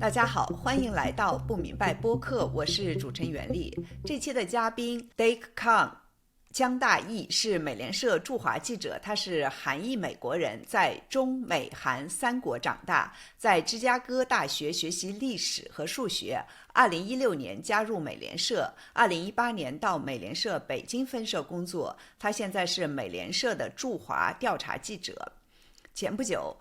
大家好，欢迎来到不明白播客，我是主持人袁丽。这期的嘉宾 Dake Kang 姜大义是美联社驻华记者，他是韩裔美国人，在中美韩三国长大，在芝加哥大学学习历史和数学。2016年加入美联社，2018年到美联社北京分社工作。他现在是美联社的驻华调查记者。前不久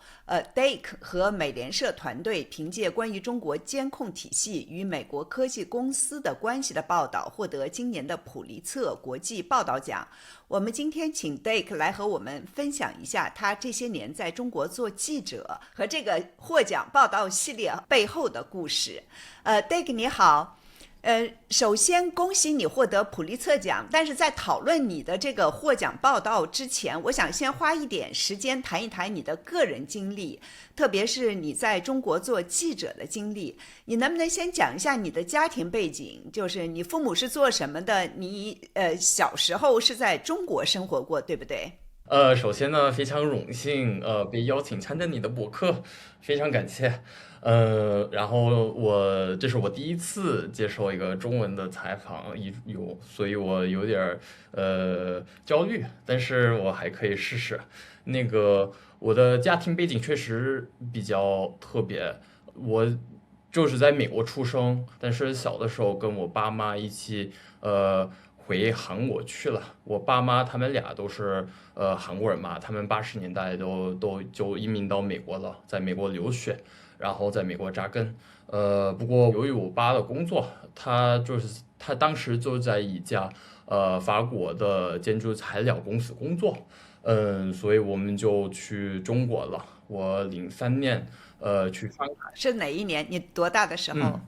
Dake 和美联社团队凭借关于中国监控体系与美国科技公司的关系的报道，获得今年的普利策国际报道奖。我们今天请 Dake 来和我们分享一下他这些年在中国做记者和这个获奖报道系列背后的故事。Dake 你好。首先恭喜你获得普利策奖，但是在讨论你的这个获奖报道之前，我想先花一点时间谈一谈你的个人经历，特别是你在中国做记者的经历。你能不能先讲一下你的家庭背景，就是你父母是做什么的？你小时候是在中国生活过，对不对？首先呢，非常荣幸被邀请参加你的博客，非常感谢。然后这是我第一次接受一个中文的采访，所以我有点焦虑，但是我还可以试试。我的家庭背景确实比较特别，我就是在美国出生，但是小的时候跟我爸妈一起回韩国去了。我爸妈他们俩都是韩国人嘛，他们80年代都就移民到美国了，在美国留学，然后在美国扎根。不过由于我爸的工作，他当时就在一家法国的建筑材料公司工作。所以我们就去中国了。我03年去上海。是哪一年？你多大的时候？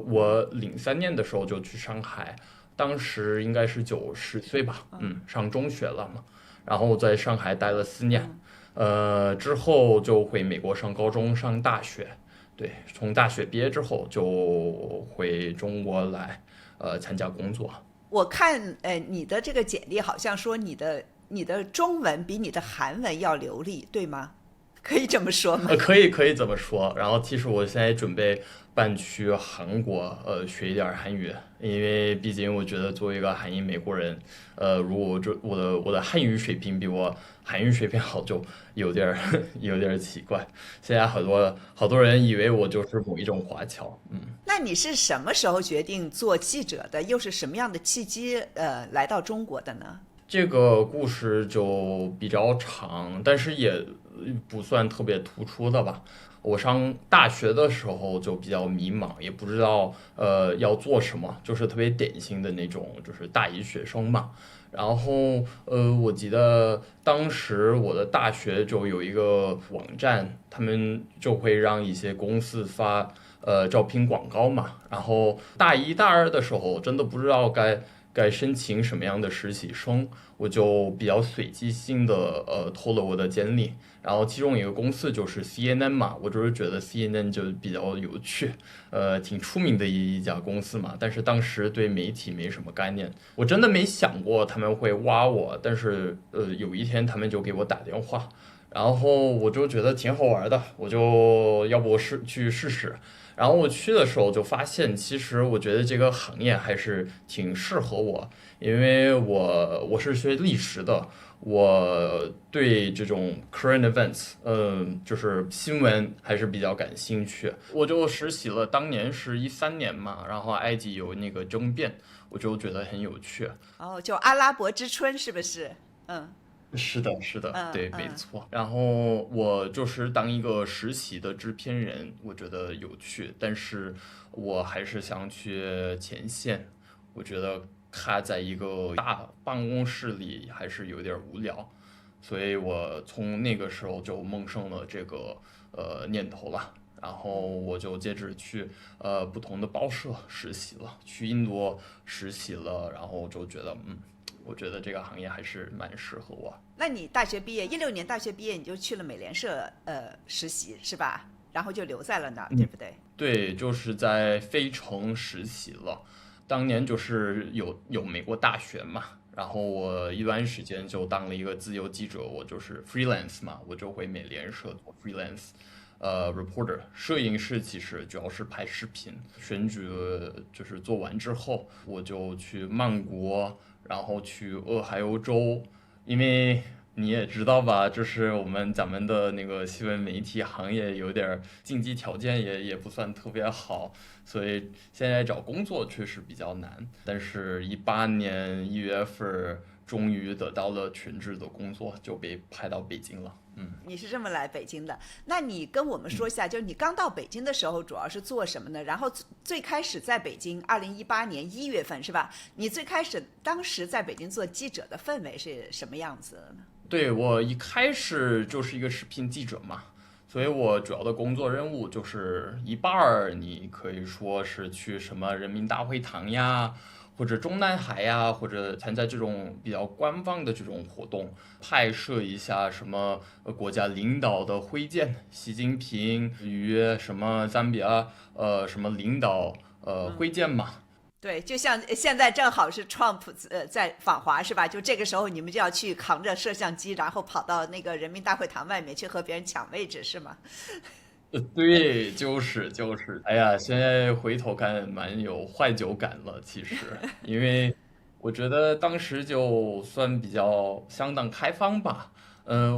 我03年的时候就去上海，当时应该是9、10岁吧，上中学了嘛。然后在上海待了4年，之后就回美国上高中、上大学。对，从大学毕业之后就回中国来，参加工作。我看你的这个简历好像说你的中文比你的韩文要流利，对吗？可以这么说吗？可以这么说。然后其实我现在准备搬去韩国，学一点韩语，因为毕竟我觉得作为一个韩裔美国人，如果我的汉语水平比我韩语水平好，就有点奇怪。现在好多人以为我就是某一种华侨。那你是什么时候决定做记者的？又是什么样的契机来到中国的呢？这个故事就比较长，但是也不算特别突出的吧。我上大学的时候就比较迷茫，也不知道要做什么，就是特别典型的那种，就是大一学生嘛。然后我记得当时我的大学就有一个网站，他们就会让一些公司发招聘广告嘛。然后大一大二的时候，真的不知道该申请什么样的实习生，我就比较随机性的投了我的简历。然后其中一个公司就是 CNN 嘛，我就是觉得 CNN 就比较有趣，挺出名的一家公司嘛。但是当时对媒体没什么概念，我真的没想过他们会挖我。但是有一天他们就给我打电话，然后我就觉得挺好玩的，我就要不去试试。然后我去的时候就发现，其实我觉得这个行业还是挺适合我，因为我是学历史的，我对这种 current events，就是新闻还是比较感兴趣。我就实习了，当年是13年嘛，然后埃及有那个政变，我就觉得很有趣。哦，就阿拉伯之春是不是？是的，是的，对，没嗯。错。然后我就是当一个实习的制片人，我觉得有趣，但是我还是想去前线。我觉得卡在一个大办公室里还是有点无聊，所以我从那个时候就萌生了这个念头了。然后我就接着去不同的报社实习了，去印度实习了，然后就觉得我觉得这个行业还是蛮适合我。那你大学毕业16年大学毕业你就去了美联社实习是吧？然后就留在了那儿，对不对？对，就是在费城实习了。当年就是有美国大学嘛，然后我一段时间就当了一个自由记者，我就是 freelance 嘛，我就回美联社做 freelance。reporter， 摄影师其实主要是拍视频。选举就是做完之后，我就去曼谷，然后去俄亥俄州，因为你也知道吧，就是咱们的那个新闻媒体行业有点经济条件也不算特别好，所以现在找工作确实比较难。但是18年1月份终于得到了全职的工作，就被派到北京了。你是这么来北京的？那你跟我们说一下，就是你刚到北京的时候主要是做什么呢？然后最开始在北京，2018年1月份是吧？你最开始当时在北京做记者的氛围是什么样子的呢？对，我一开始就是一个视频记者嘛，所以我主要的工作任务就是一半儿，你可以说是去什么人民大会堂呀，或者中南海呀，或者参加这种比较官方的这种活动，拍摄一下什么国家领导的会见，习近平与什么赞比亚什么领导会见嘛。对，就像现在正好是 Trump 在访华是吧？就这个时候你们就要去扛着摄像机，然后跑到那个人民大会堂外面去和别人抢位置是吗？对，就是，哎呀，现在回头看蛮有怀旧感了，其实，因为我觉得当时就算比较相当开放吧。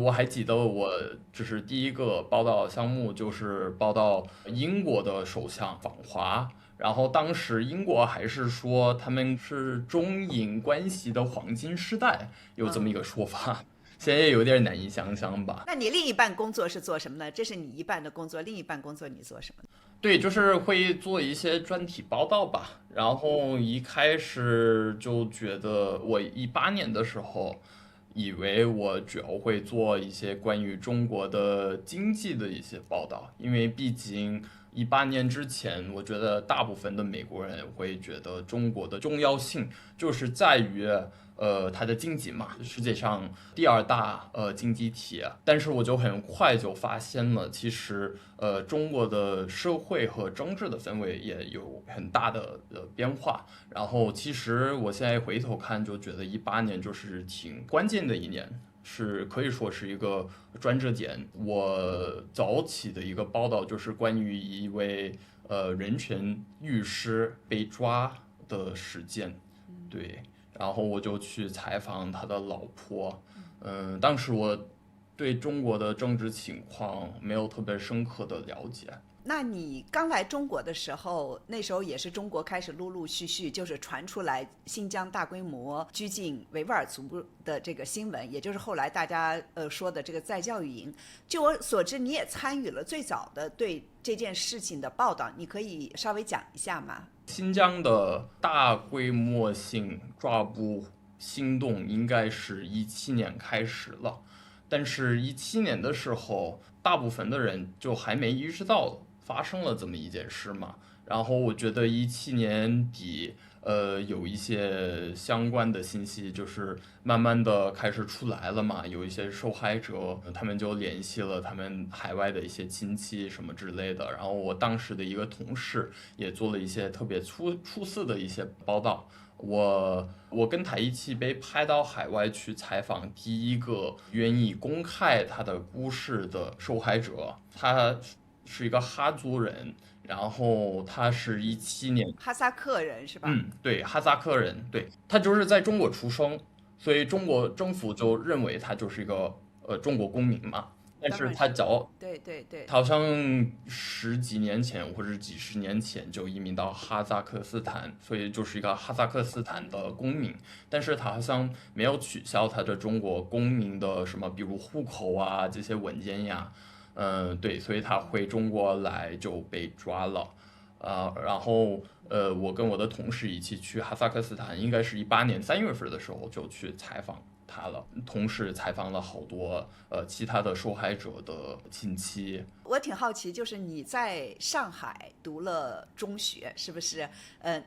我还记得我就是第一个报道项目就是报道英国的首相访华，然后当时英国还是说他们是中英关系的黄金时代，有这么一个说法。现在也有点难以想象吧。那你另一半工作是做什么呢？这是你一半的工作，另一半工作你做什么呢？对，就是会做一些专题报道吧。然后一开始就觉得，我18年的时候，以为我主要会做一些关于中国的经济的一些报道，因为毕竟18年之前，我觉得大部分的美国人会觉得中国的重要性就是在于它的经济嘛，世界上第2大经济体。但是我就很快就发现了，其实中国的社会和政治的氛围也有很大的变化。然后其实我现在回头看，就觉得18年就是挺关键的一年。是可以说是一个转折点。我早期的一个报道就是关于一位人权律师被抓的事件，对，然后我就去采访他的老婆。当时我对中国的政治情况没有特别深刻的了解。那你刚来中国的时候，那时候也是中国开始陆陆续续就是传出来新疆大规模拘禁维吾尔族的这个新闻，也就是后来大家说的这个再教育营。据我所知，你也参与了最早的对这件事情的报道，你可以稍微讲一下吗？新疆的大规模性抓捕行动应该是17年开始了，但是17年的时候，大部分的人就还没意识到发生了这么一件事嘛。然后我觉得17年底，有一些相关的信息就是慢慢的开始出来了嘛，有一些受害者，他们就联系了他们海外的一些亲戚什么之类的。然后我当时的一个同事也做了一些特别出色的一些报道。我跟他一起被派到海外去采访第一个愿意公开他的故事的受害者，他是一个哈族人，然后他是17年哈萨克人是吧？对，哈萨克人，对，他就是在中国出生，所以中国政府就认为他就是一个中国公民嘛。但是他对，他好像10几年前或者几十年前就移民到哈萨克斯坦，所以就是一个哈萨克斯坦的公民。但是他好像没有取消他的中国公民的什么，比如户口啊这些文件呀。对，所以他回中国来就被抓了。然后我跟我的同事一起去哈萨克斯坦，应该是18年3月份的时候就去采访他了，同时采访了好多其他的受害者的亲戚。我挺好奇，就是你在上海读了中学，是不是？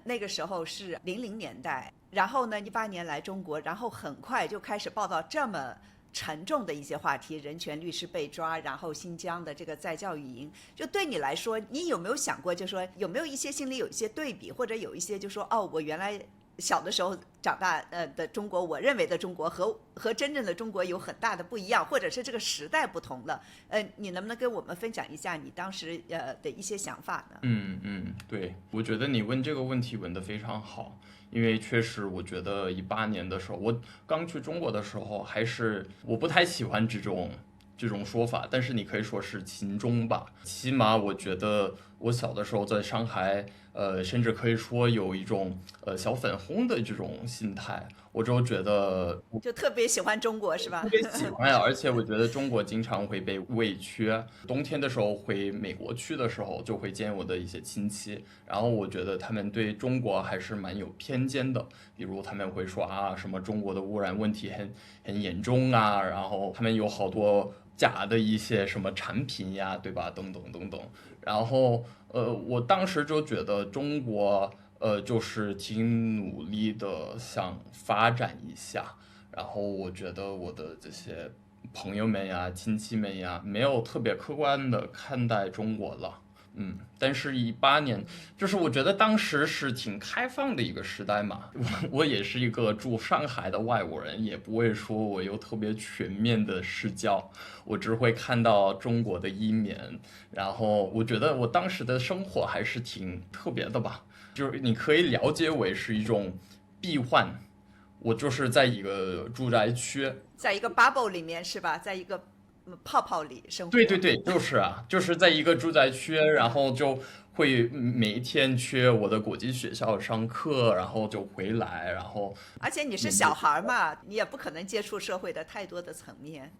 那个时候是00年代，然后呢18年来中国，然后很快就开始报道这么沉重的一些话题，人权律师被抓，然后新疆的这个再教育营。就对你来说，你有没有想过，就说有没有一些心里有一些对比，或者有一些就说哦，我原来小的时候长大的中国，我认为的中国和真正的中国有很大的不一样，或者是这个时代不同了。你能不能跟我们分享一下你当时的一些想法呢？对，我觉得你问这个问题问得非常好，因为确实我觉得18年的时候，我刚去中国的时候，还是我不太喜欢这种说法，但是你可以说是亲中吧。起码我觉得我小的时候在上海，甚至可以说有一种小粉红的这种心态，我就觉得就特别喜欢中国是吧？特别喜欢呀，而且我觉得中国经常会被委屈。冬天的时候回美国去的时候，就会见我的一些亲戚，然后我觉得他们对中国还是蛮有偏见的，比如他们会说啊，什么中国的污染问题很严重啊，然后他们有好多假的一些什么产品呀，对吧？等等等等。然后我当时就觉得中国就是挺努力的想发展一下。然后我觉得我的这些朋友们呀、亲戚们呀，没有特别客观的看待中国了。但是18年，就是我觉得当时是挺开放的一个时代嘛。我也是一个住上海的外国人，也不会说我有特别全面的视角，我只会看到中国的一面。然后我觉得我当时的生活还是挺特别的吧，就是你可以了解为是一种闭环。我就是在一个住宅区，在一个 bubble 里面是吧？在一个泡泡里生活。对对对，就是啊，就是在一个住宅区，然后就会每一天去我的国际学校上课，然后就回来，然后而且你是小孩嘛，你也不可能接触社会的太多的层面。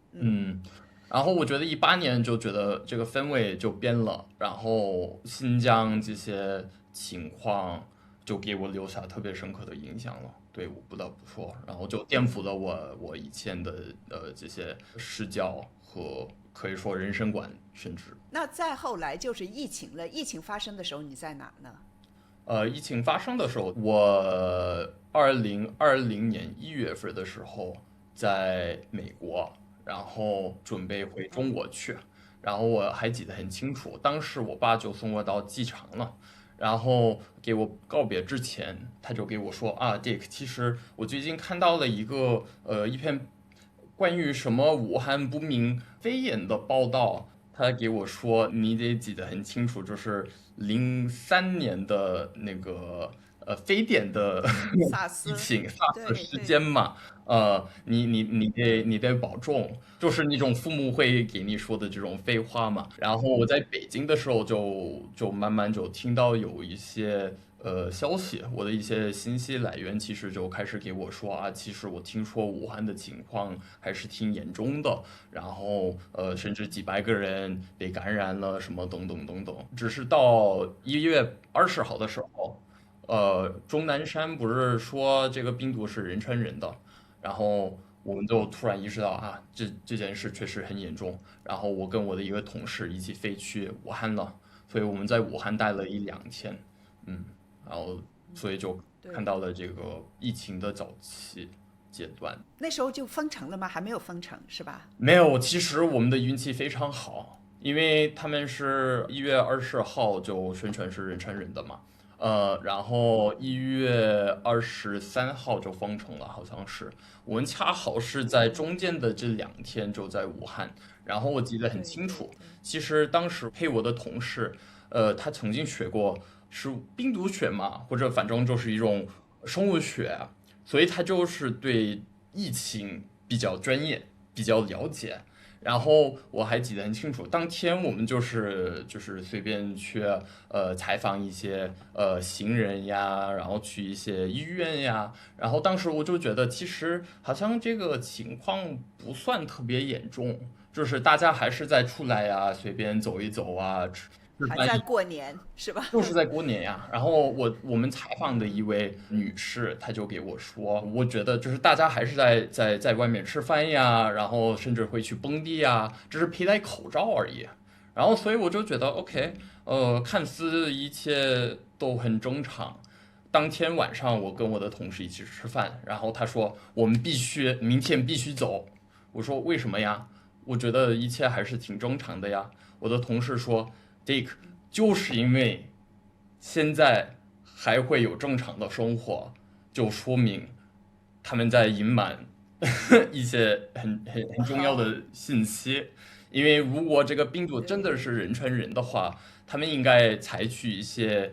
然后我觉得18年就觉得这个氛围就变了，然后新疆这些情况就给我留下特别深刻的印象了。对，我不得不说，然后就颠覆了我以前的这些视角和可以说人生观，甚至那再后来就是疫情了，疫情发生的时候你在哪呢？疫情发生的时候，我2020年1月份的时候在美国，然后准备回中国去，然后我还记得很清楚，当时我爸就送我到机场了，然后给我告别之前，他就给我说啊，Dick，其实我最近看到了一篇关于什么武汉不明肺炎的报道，他给我说你得记得很清楚，就是03年的那个非典的萨斯。疫情 对 SARS 事对。件嘛，你得保重，就是那种父母会给你说的这种废话嘛。然后我在北京的时候就慢慢就听到有一些消息，我的一些信息来源其实就开始给我说啊，其实我听说武汉的情况还是挺严重的，然后甚至几百个人被感染了，什么等等等等。只是到1月20号的时候，钟南山不是说这个病毒是人传人的，然后我们就突然意识到啊，这件事确实很严重。然后我跟我的一个同事一起飞去武汉了，所以我们在武汉待了1-2天，嗯，然后所以就看对。到了这个疫情的早期阶段。那时候就封城了吗？还没有封城是吧？没有，其实我们的运气非常好，因为他们是1月20号就宣传是人传人的嘛，然后1月23号就封城了，好像是。我们恰好是在中间的这2天就在武汉，然后我记得很清楚。其实当时陪我的同事，他曾经学过是病毒学嘛，或者反正就是一种生物学，所以他就是对疫情比较专业，比较了解。然后我还记得很清楚，当天我们就是随便去采访一些行人呀，然后去一些医院呀，然后当时我就觉得其实好像这个情况不算特别严重，就是大家还是在出来呀，随便走一走啊，吃还在过年是吧？就是在过年呀。然后我们采访的一位女士，她就给我说，我觉得就是大家还是在外面吃饭呀，然后甚至会去蹦迪呀，只是佩戴口罩而已。然后所以我就觉得 OK，看似一切都很正常。当天晚上我跟我的同事一起吃饭，然后他说我们明天必须走。我说为什么呀？我觉得一切还是挺正常的呀。我的同事说 Dick，就是因为现在还会有正常的生活，就说明他们在隐瞒一些很重要的信息。因为如果这个病毒真的是人传人的话，他们应该采取一些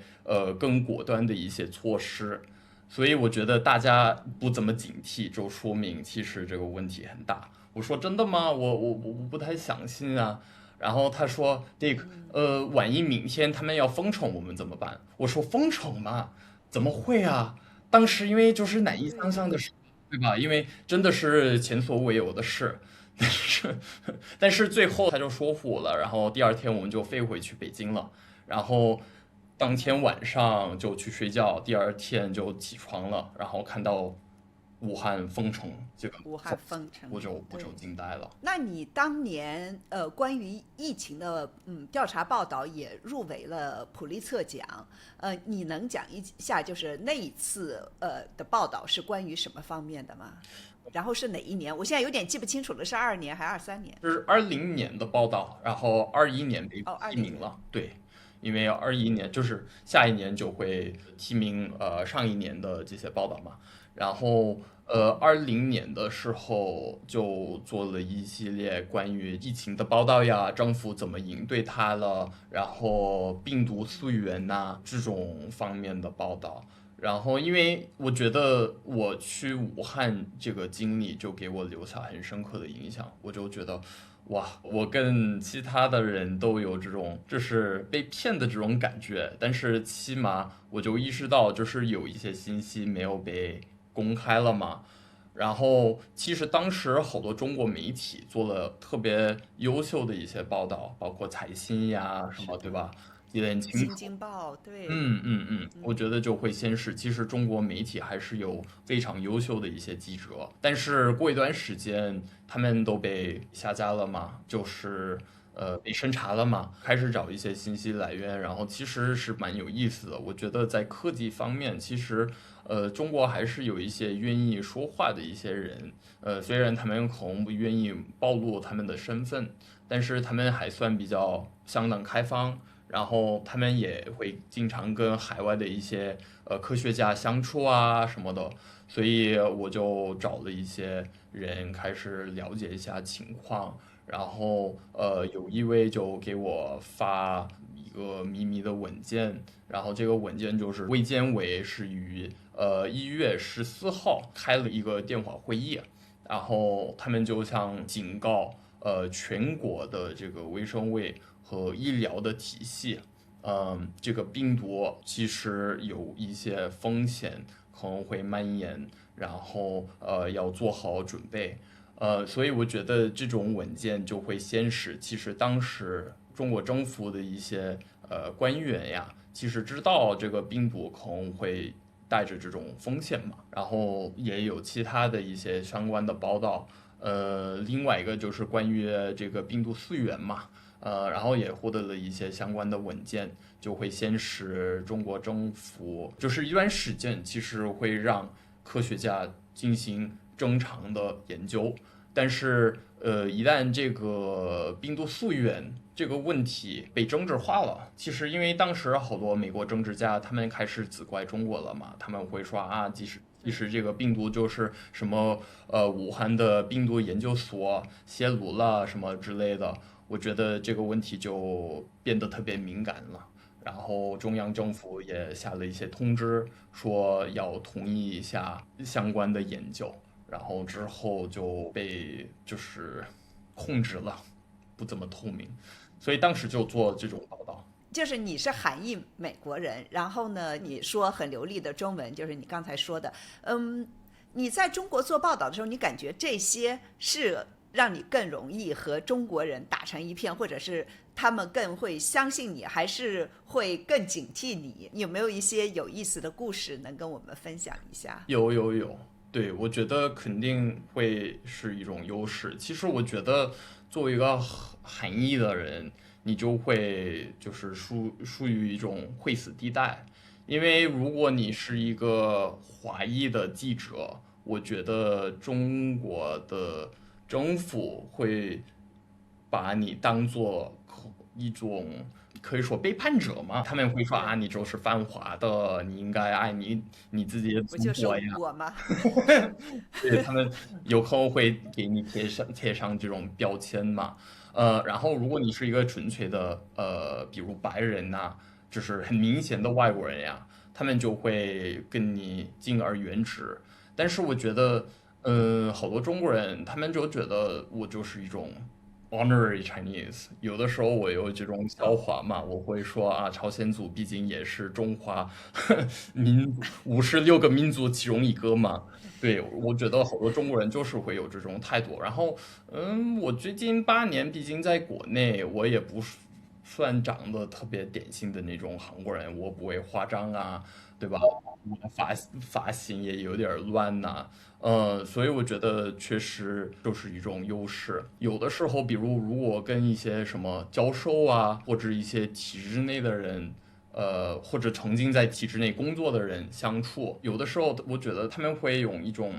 更果断的一些措施。所以我觉得大家不怎么警惕，就说明其实这个问题很大。我说真的吗？我不太相信啊。然后他说：“Dick，万一明天他们要封城，我们怎么办？”我说：“封城嘛，怎么会啊？当时因为就是难以想象的事，对吧？因为真的是前所未有的事。但是，但是最后他就说服了，然后第二天我们就飞回去北京了，然后当天晚上就去睡觉，第二天就起床了，然后看到武汉封城这个武汉消息，封城，我就对。惊呆了。那你当年关于疫情的调查报道也入围了普利策奖，你能讲一下就是那一次的报道是关于什么方面的吗？然后是哪一年？我现在有点记不清楚了，是22年还是23年？这是2020年的报道，然后21年被哦，20年。提名了，对，因为21年就是下一年就会提名上一年的这些报道嘛，然后20年的时候就做了一系列关于疫情的报道呀，政府怎么应对它了，然后病毒溯源呐、这种方面的报道。然后，因为我觉得我去武汉这个经历就给我留下很深刻的影响，我就觉得，哇，我跟其他的人都有这种就是被骗的这种感觉，但是起码我就意识到，就是有一些信息没有被公开了嘛。然后，其实当时好多中国媒体做了特别优秀的一些报道，包括财新呀什么，是的，对吧？记得很清新楚。京报，对。我觉得就会先是，其实中国媒体还是有非常优秀的一些记者，但是过一段时间他们都被下架了嘛，就是被审查了嘛，开始找一些信息来源，然后其实是蛮有意思的。我觉得在科技方面，其实中国还是有一些愿意说话的一些人，虽然他们可能不愿意暴露他们的身份，但是他们还算比较相当开放。然后他们也会经常跟海外的一些科学家相处啊什么的，所以我就找了一些人开始了解一下情况，然后有一位就给我发一个秘密的文件，然后这个文件就是卫健委是于1月14号开了一个电话会议，然后他们就想警告全国的这个卫生卫和医疗的体系，这个病毒其实有一些风险可能会蔓延，然后要做好准备。所以我觉得这种文件就会显示，其实当时中国政府的一些官员呀，其实知道这个病毒可能会带着这种风险嘛，然后也有其他的一些相关的报道。另外一个就是关于这个病毒溯源嘛，然后也获得了一些相关的文件，就会显示中国政府就是一段时间，其实会让科学家进行正常的研究，但是一旦这个病毒溯源这个问题被政治化了，其实因为当时好多美国政治家他们开始责怪中国了嘛，他们会说啊，即使这个病毒就是什么武汉的病毒研究所泄露了什么之类的，我觉得这个问题就变得特别敏感了。然后中央政府也下了一些通知，说要同意一下相关的研究，然后之后就被就是控制了，不怎么透明，所以当时就做这种报道。就是你是韩裔美国人，然后呢，你说很流利的中文，就是你刚才说的，你在中国做报道的时候，你感觉这些是让你更容易和中国人打成一片，或者是他们更会相信你，还是会更警惕你？你有没有一些有意思的故事能跟我们分享一下？有，对，我觉得肯定会是一种优势。其实我觉得作为一个韩裔的人，你就会就是属于一种灰死地带，因为如果你是一个华裔的记者，我觉得中国的政府会把你当做一种可以说背叛者嘛，他们会说啊，你就是犯华的，你应该爱你自己的祖不就是国呀。我吗？对，他们有可能会给你贴上这种标签嘛。然后如果你是一个纯粹的比如白人呐、就是很明显的外国人呀，他们就会跟你敬而远之。但是我觉得，好多中国人他们就觉得我就是一种 honorary Chinese。有的时候我有这种笑话嘛，我会说啊，朝鲜族毕竟也是中华56个民族其中一个嘛。对，我觉得好多中国人就是会有这种态度。然后，我最近8年，毕竟在国内，我也不算长得特别典型的那种韩国人，我不会化妆啊，对吧？我的发型也有点乱呐、所以我觉得确实就是一种优势。有的时候，比如如果跟一些什么教授啊，或者一些体制内的人。或者曾经在体制内工作的人相处，有的时候我觉得他们会用一种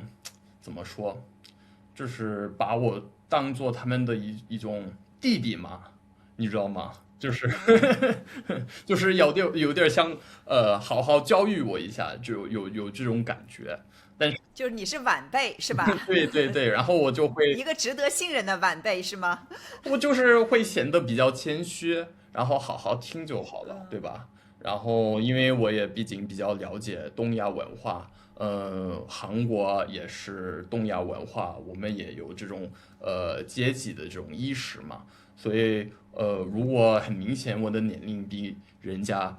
怎么说，就是把我当做他们的一种弟弟嘛，你知道吗？就是就是有点像好好教育我一下，就有这种感觉。但是就是你是晚辈是吧？对对对，然后我就会一个值得信任的晚辈是吗？我就是会显得比较谦虚，然后好好听就好了，对吧？然后因为我也毕竟比较了解东亚文化，韩国也是东亚文化，我们也有这种阶级的这种意识嘛，所以如果很明显我的年龄比人家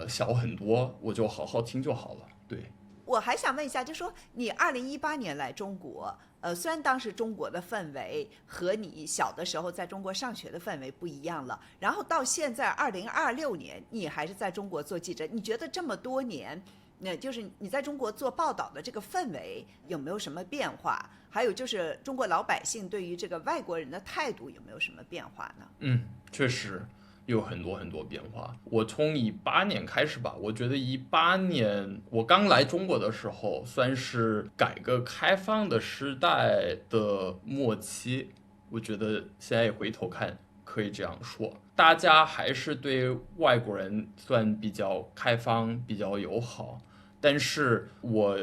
小很多，我就好好听就好了，对。我还想问一下，就说你2018年来中国，虽然当时中国的氛围和你小的时候在中国上学的氛围不一样了，然后到现在2026年，你还是在中国做记者，你觉得这么多年，那就是你在中国做报道的这个氛围有没有什么变化？还有就是中国老百姓对于这个外国人的态度有没有什么变化呢？确实有很多很多变化。我从18年开始吧，我觉得18年我刚来中国的时候，算是改革开放的时代的末期。我觉得现在回头看，可以这样说，大家还是对外国人算比较开放、比较友好。但是我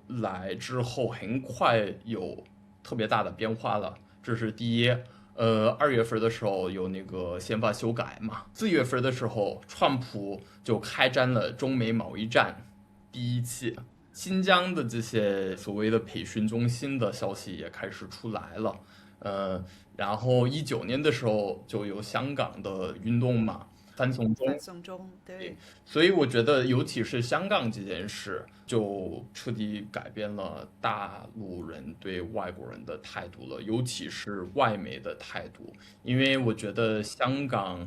来之后，很快有特别大的变化了。这是第一。2月份的时候有那个宪法修改嘛，4月份的时候，川普就开展了中美贸易战第一期，新疆的这些所谓的培训中心的消息也开始出来了。呃，然后19年的时候就有香港的运动嘛，反送中。反送中，对。所以我觉得，尤其是香港这件事，就彻底改变了大陆人对外国人的态度了，尤其是外媒的态度。因为我觉得香港，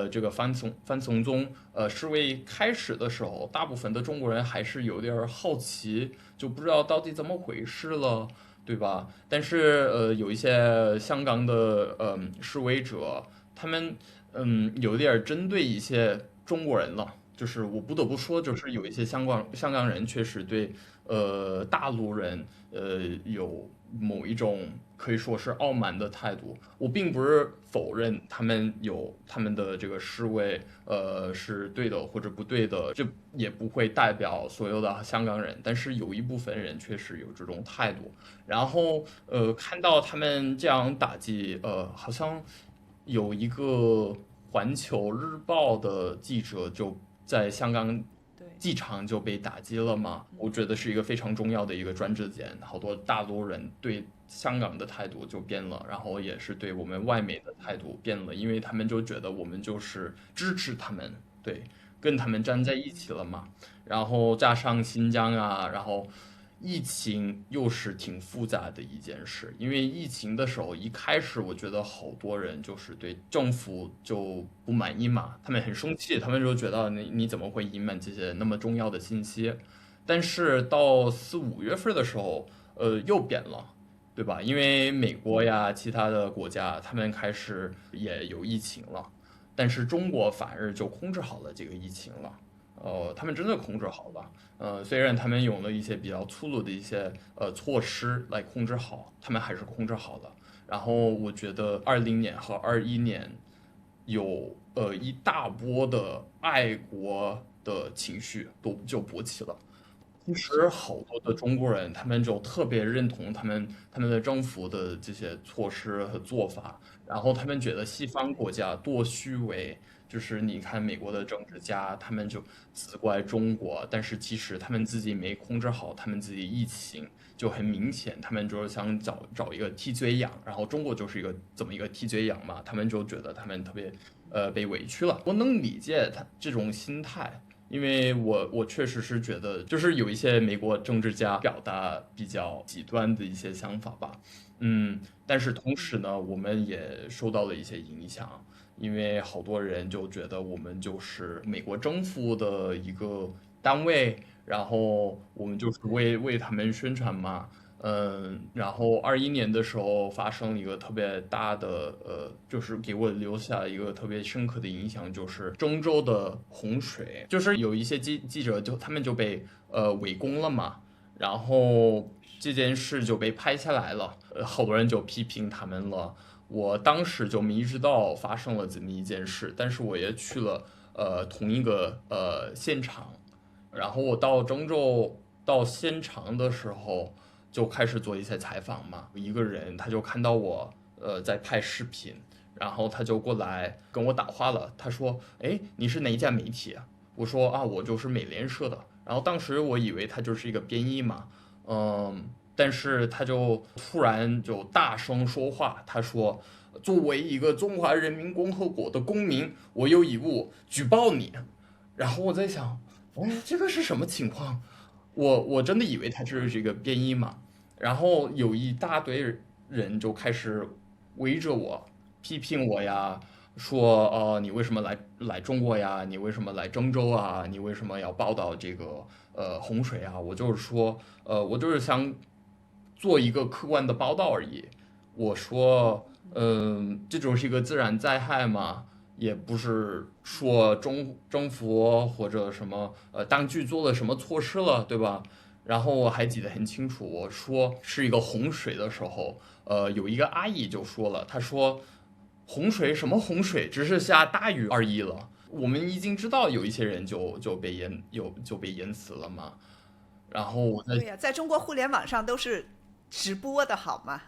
这个反送中，示威开始的时候，大部分的中国人还是有点儿好奇，就不知道到底怎么回事了。对吧？但是有一些香港的示威者，他们有点儿针对一些中国人了。就是我不得不说，就是有一些香港人确实对大陆人有某一种可以说是傲慢的态度。我并不是否认他们有他们的这个示威是对的或者不对的，这也不会代表所有的香港人，但是有一部分人确实有这种态度。然后看到他们这样打击，好像有一个环球日报的记者就在香港对，机场就被打击了嘛，我觉得是一个非常重要的一个转折点。好多大陆人对香港的态度就变了，然后也是对我们外媒的态度变了，因为他们就觉得我们就是支持他们，对，跟他们站在一起了嘛。然后加上新疆啊，然后疫情又是挺复杂的一件事，因为疫情的时候一开始，我觉得好多人就是对政府就不满意嘛，他们很生气，他们就觉得你怎么会隐瞒这些那么重要的信息？但是到4、5月份的时候，又变了。对吧？因为美国呀，其他的国家，他们开始也有疫情了，但是中国反而就控制好了这个疫情了。他们真的控制好了。虽然他们用了一些比较粗鲁的一些措施来控制好，他们还是控制好了。然后我觉得20年和21年有一大波的爱国的情绪都就勃起了。其实好多的中国人，他们就特别认同他们的政府的这些措施和做法，然后他们觉得西方国家多虚伪，就是你看美国的政治家，他们就责怪中国，但是其实他们自己没控制好他们自己疫情，就很明显，他们就是想找一个替罪羊，然后中国就是这么一个替罪羊嘛，他们就觉得他们特别被委屈了。我能理解他这种心态。因为我确实是觉得，就是有一些美国政治家表达比较极端的一些想法吧，但是同时呢，我们也受到了一些影响，因为好多人就觉得我们就是美国政府的一个单位，然后我们就是为他们宣传嘛，然后21年的时候发生一个特别大的，就是给我留下一个特别深刻的影响，就是郑州的洪水，就是有一些记者他们就被围攻了嘛，然后这件事就被拍下来了，好多人就批评他们了。我当时就没知道发生了这么一件事，但是我也去了同一个现场，然后我到郑州到现场的时候。就开始做一些采访嘛。一个人他就看到我在拍视频，然后他就过来跟我打话了。他说：“哎，你是哪一家媒体啊？”我说：“啊，我就是美联社的。”然后当时我以为他就是一个编译嘛，但是他就突然就大声说话，他说：“作为一个中华人民共和国的公民，我有义务举报你。”然后我在想，这个是什么情况？我真的以为他就是这个编译嘛，然后有一大堆人就开始围着我批评我呀，说你为什么来中国呀？你为什么来郑州啊？你为什么要报道这个洪水啊？我就是说我就是想做一个客观的报道而已。我说这就是一个自然灾害嘛。也不是说政府或者什么当局做了什么措施了，对吧？然后我还记得很清楚，我说是一个洪水的时候，有一个阿姨就说了，她说洪水什么洪水，只是下大雨而已了。我们已经知道有一些人就被淹死了嘛。然后我在对呀，在中国互联网上都是直播的好吗？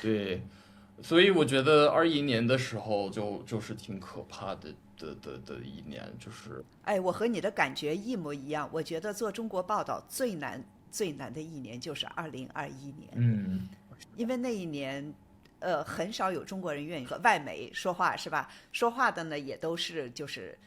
对，所以我觉得21年的时候就是挺可怕的一年，就是哎，我和你的感觉一模一样。我觉得做中国报道最难的一年就是2021年，嗯。因为那一年，很少有中国人愿意和外媒说话，是吧？说话的呢，也都是就是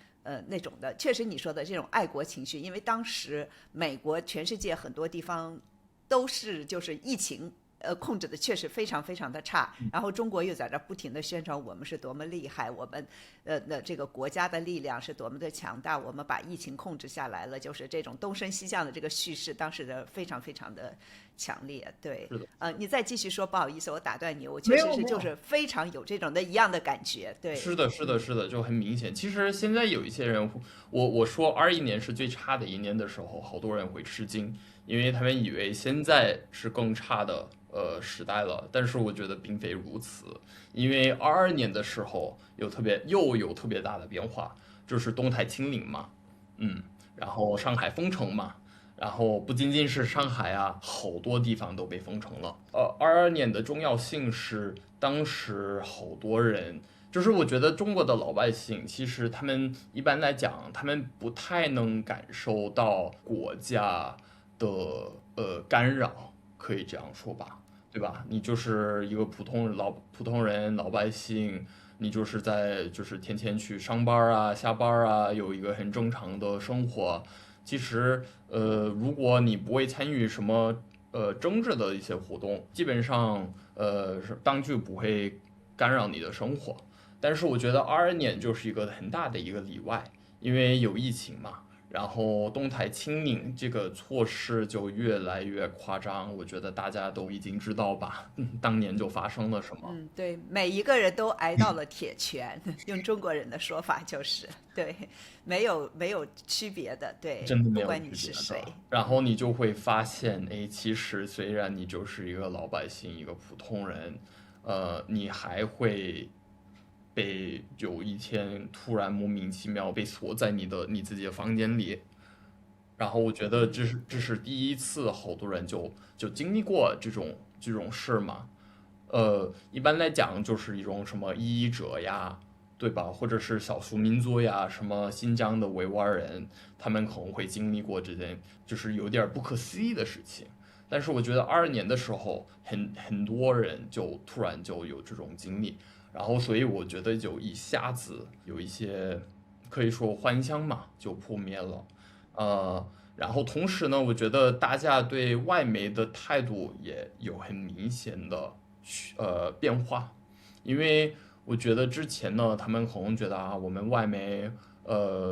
那种的，确实你说的这种爱国情绪，因为当时美国全世界很多地方都是就是疫情。控制的确实非常非常的差，然后中国又在这不停的宣传我们是多么厉害，我们的这个国家的力量是多么的强大，我们把疫情控制下来了，就是这种东升西降的这个叙事，当时的非常非常的强烈。对，是的，你再继续说，不好意思，我打断你，我确没有没有，实是就是非常有这种的一样的感觉。对，是的，是的，是的，就很明显。其实现在有一些人，我说21年是最差的一年的时候，好多人会吃惊，因为他们以为现在是更差的时代了。但是我觉得并非如此，因为22年的时候又有特别大的变化，就是动态清零嘛，然后上海封城嘛。然后不仅仅是上海啊，好多地方都被封城了。22年的重要性是当时好多人，就是我觉得中国的老百姓，其实他们一般来讲，他们不太能感受到国家的干扰，可以这样说吧，对吧？你就是一个普通人老百姓，你就是就是天天去上班啊、下班啊，有一个很正常的生活。其实，如果你不会参与什么政治的一些活动，基本上是当局不会干扰你的生活。但是我觉得22年就是一个很大的一个例外，因为有疫情嘛，然后动态清零这个措施就越来越夸张。我觉得大家都已经知道吧，当年就发生了什么。对，每一个人都挨到了铁拳，用中国人的说法就是对，没有区别的，对，真的没不管有区别你是谁。的。然后你就会发现，哎，其实虽然你就是一个老百姓，一个普通人，你还会被有一天突然莫名其妙被锁在你自己的房间里。然后我觉得这是第一次，好多人就经历过这种事嘛。一般来讲就是一种什么异议者呀，对吧？或者是少数民族呀，什么新疆的维吾尔人，他们可能会经历过这件就是有点不可思议的事情。但是我觉得22年的时候，很多人就突然就有这种经历，然后所以我觉得就一下子有一些可以说幻想嘛，就破灭了。然后同时呢，我觉得大家对外媒的态度也有很明显的变化，因为我觉得之前呢，他们可能觉得啊，我们外媒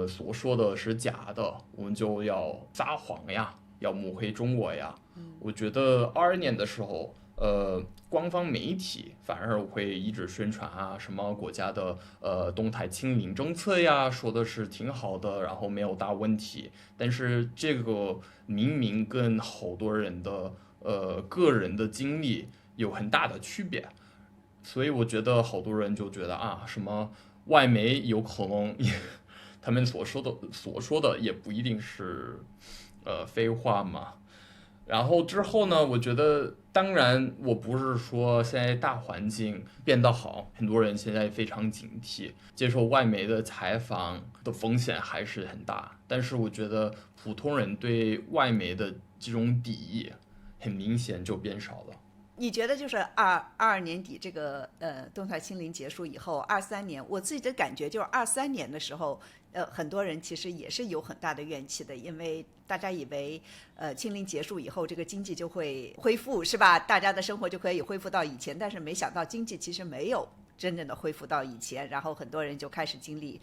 所说的是假的，我们就要撒谎呀，要抹黑中国呀。我觉得22年的时候，官方媒体反而会一直宣传啊，什么国家的动态清零政策呀，说的是挺好的，然后没有大问题。但是这个明明跟好多人的个人的经历有很大的区别，所以我觉得好多人就觉得啊，什么外媒有可能也他们所说的也不一定是废话嘛。然后之后呢，我觉得，当然，我不是说现在大环境变得好，很多人现在非常警惕，接受外媒的采访的风险还是很大。但是我觉得普通人对外媒的这种敌意，很明显就变少了。你觉得就是22年底这个动态清零结束以后，23年，我自己的感觉就是23年的时候，很多人其实也是有很大的怨气的，因为大家以为清零结束以后，这个经济就会恢复，是吧？大家的生活就可以恢复到以前，但是没想到经济其实没有真正的恢复到以前，然后很多人就开始经历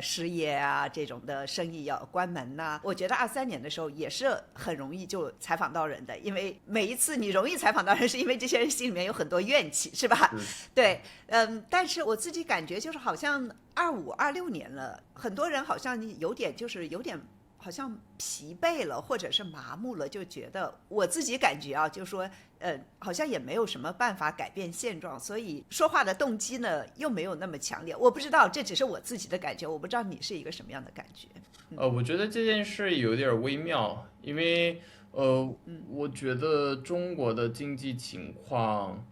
失业啊这种的，生意要关门呐、我觉得23年的时候也是很容易就采访到人的，因为每一次你容易采访到人，是因为这些人心里面有很多怨气，是吧？对，但是我自己感觉就是好像25、26年了，很多人好像有点好像疲惫了，或者是麻木了，就觉得我自己感觉啊，就说好像也没有什么办法改变现状，所以说话的动机呢又没有那么强烈。我不知道，这只是我自己的感觉，我不知道你是一个什么样的感觉。我觉得这件事有点微妙，因为我觉得中国的经济情况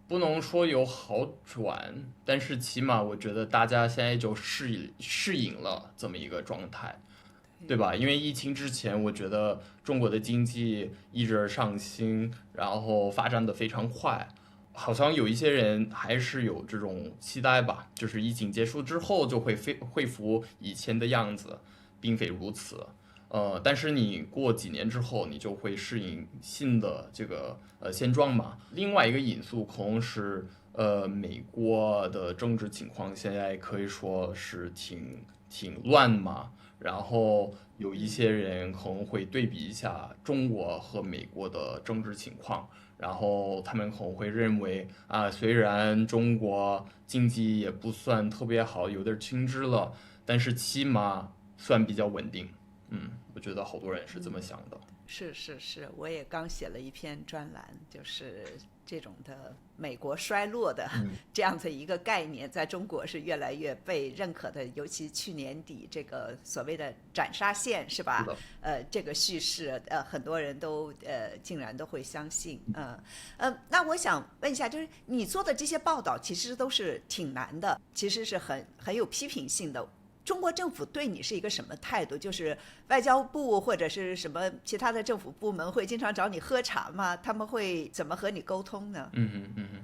不能说有好转，但是起码我觉得大家现在就适应了这么一个状态。对吧？因为疫情之前，我觉得中国的经济一直上新，然后发展的非常快，好像有一些人还是有这种期待吧，就是疫情结束之后就会恢复以前的样子，并非如此。但是你过几年之后，你就会适应新的这个现状嘛。另外一个因素可能是美国的政治情况现在可以说是挺乱嘛。然后有一些人可能会对比一下中国和美国的政治情况，然后他们可能会认为啊，虽然中国经济也不算特别好，有点轻支了，但是起码算比较稳定。我觉得好多人是这么想的。是是是，我也刚写了一篇专栏，就是这种的美国衰落的这样的一个概念，在中国是越来越被认可的，尤其去年底这个所谓的斩杀线是吧？这个叙事，很多人都竟然都会相信，那我想问一下，就是你做的这些报道其实都是挺难的，其实是很有批评性的。中国政府对你是一个什么态度？就是外交部或者是什么其他的政府部门会经常找你喝茶吗？他们会怎么和你沟通呢？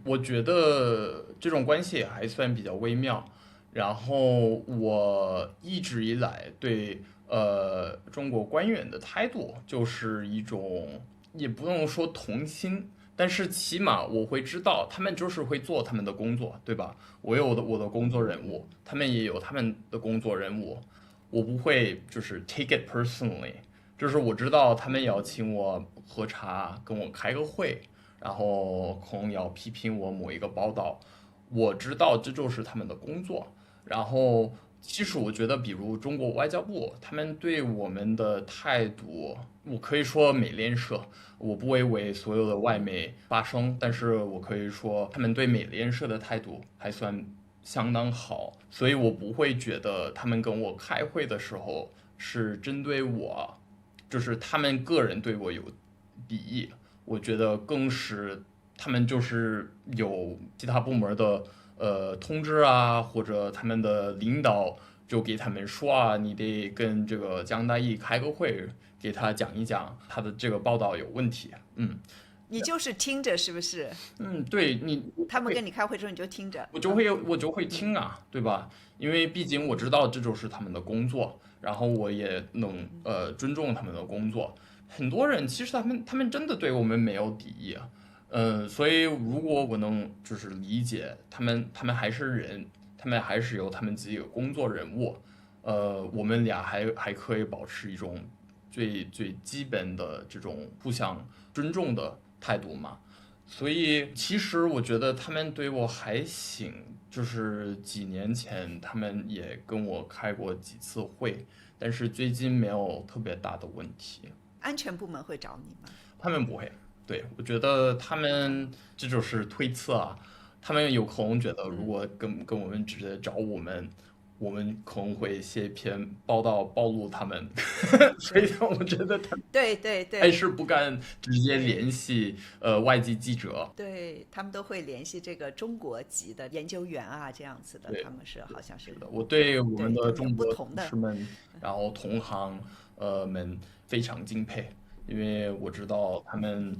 我觉得这种关系还算比较微妙。然后我一直以来对中国官员的态度就是一种，也不能说同情，但是起码我会知道他们就是会做他们的工作，对吧？我有我的工作任务，他们也有他们的工作任务，我不会就是 take it personally，就是我知道他们要请我喝茶，跟我开个会，然后可能要批评我某一个报道，我知道这就是他们的工作。然后其实我觉得，比如中国外交部，他们对我们的态度，我可以说美联社，我不会为所有的外媒发声，但是我可以说，他们对美联社的态度还算相当好，所以我不会觉得他们跟我开会的时候是针对我，就是他们个人对我有敌意，我觉得更是他们就是有其他部门的通知啊，或者他们的领导就给他们说啊，你得跟这个江大义开个会，给他讲一讲他的这个报道有问题。你就是听着是不是？对你，他们跟你开会的时候你就听着。我就会听啊，对吧？因为毕竟我知道这就是他们的工作，然后我也能尊重他们的工作。很多人其实他们真的对我们没有敌意啊，所以如果我能就是理解他们还是人，他们还是有他们自己的工作任务，我们俩还可以保持一种最基本的这种互相尊重的态度嘛。所以其实我觉得他们对我还行，就是几年前他们也跟我开过几次会，但是最近没有特别大的问题。安全部门会找你吗？他们不会，对，我觉得他们这就是推测啊，他们有可能觉得如果跟我们直接找我们可能会写一篇报道暴露他们，所以我觉得他们还对是不敢直接联系外籍记者。对，他们都会联系这个中国籍的研究员啊，这样子的，对他们是好像是的，我对我们的中国同不同的事们，然后同行们非常敬佩，因为我知道他们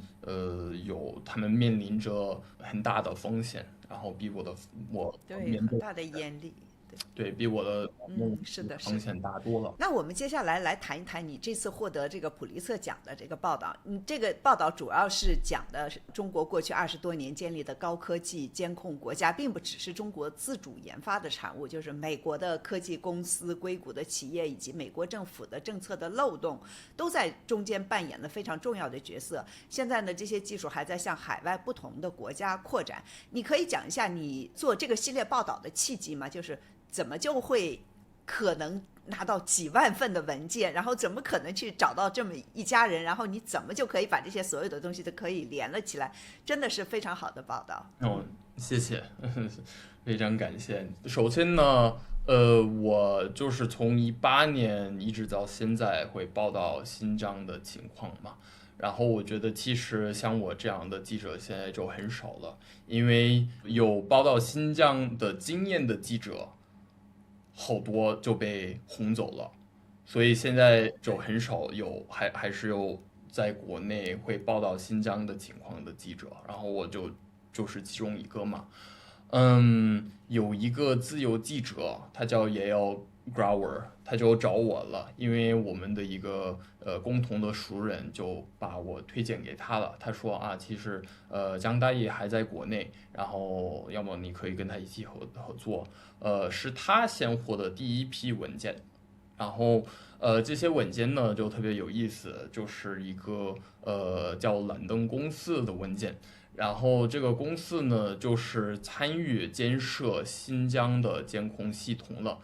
他们面临着很大的风险，然后比我对面对很大的压力。对比我的是的，风险大多了。那我们接下来谈一谈你这次获得这个普利策奖的这个报道。你这个报道主要是讲的是中国过去20多年建立的高科技监控国家，并不只是中国自主研发的产物，就是美国的科技公司、硅谷的企业以及美国政府的政策的漏洞，都在中间扮演了非常重要的角色。现在呢，这些技术还在向海外不同的国家扩展。你可以讲一下你做这个系列报道的契机吗？就是怎么就会可能拿到几万份的文件，然后怎么可能去找到这么一家人，然后你怎么就可以把这些所有的东西都可以连了起来？真的是非常好的报道。谢谢，非常感谢。首先呢，我就是从18年一直到现在会报道新疆的情况嘛。然后我觉得其实像我这样的记者现在就很少了，因为有报道新疆的经验的记者好多就被轰走了，所以现在就很少还是有在国内会报道新疆的情况的记者，然后我就是其中一个嘛。有一个自由记者，他叫 Yael Grower， 他就找我了，因为我们的一个共同的熟人就把我推荐给他了。他说啊，其实江大义还在国内，然后要么你可以跟他一起合作。是他先获得第一批文件，然后这些文件呢就特别有意思，就是一个叫蓝灯公司的文件。然后这个公司呢，就是参与建设新疆的监控系统了，